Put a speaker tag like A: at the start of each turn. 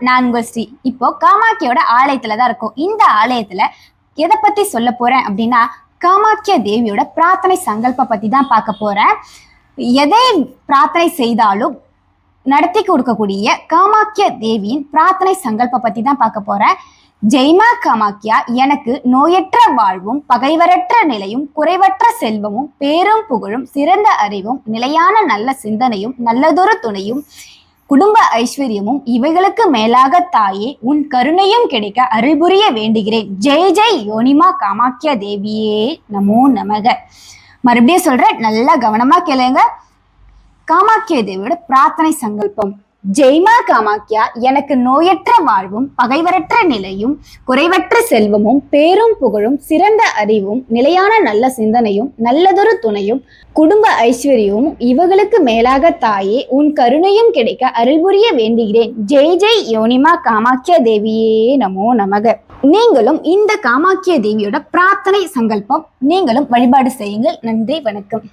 A: நான் உங்கள் ஸ்ரீ. இப்போ காமாக்கியோட ஆலயத்துல தான் இருக்கும். இந்த ஆலயத்துல எதை பத்தி சொல்ல போறேன் அப்படின்னா, காமாக்கிய தேவியோட பிரார்த்தனை சங்கல்ப பத்தி தான் பார்க்க போறேன். எதை பிரார்த்தனை செய்தாலும் நடத்தி கொடுக்கக்கூடிய காமாக்கிய தேவியின் பிரார்த்தனை சங்கல்ப பத்தி தான் பார்க்க போறேன். ஜெய்மா காமாக்கியா, எனக்கு நோயற்ற வாழ்வும் பகைவரற்ற நிலையும் குறைவற்ற செல்வமும் பேரும் புகழும் சிறந்த அறிவும் நிலையான நல்ல சிந்தனையும் நல்லதொரு துணையும் குடும்ப ஐஸ்வர்யமும் இவைகளுக்கு மேலாக தாயே உன் கருணையும் கிடைக்க அருள் புரிய வேண்டுகிறேன். ஜெய் ஜெய் யோனிமா காமாக்கியா தேவியே நமோ நமக. மறுபடியும் சொல்றேன், நல்லா கவனமா கேளுங்க. காமாக்கிய தேவியோட பிரார்த்தனை சங்கல்பம். ஜெய்மா காமாக்கியா, எனக்கு நோயற்ற வாழ்வும் பகைவரற்ற நிலையும் குறைவற்ற செல்வமும் பேரும் புகழும் சிறந்த அறிவும் நிலையான நல்ல சிந்தனையும் நல்லதொரு துணையும் குடும்ப ஐஸ்வர்யமும் இவர்களுக்கு மேலாக தாயே உன் கருணையும் கிடைக்க அருள் புரிய வேண்டுகிறேன். ஜெய் ஜெய் யோனிமா காமாக்கிய தேவியே நமோ நமக. நீங்களும் இந்த காமாக்கிய தேவியோட பிரார்த்தனை சங்கல்பம் நீங்களும் வழிபாடு செய்யுங்கள். நன்றி, வணக்கம்.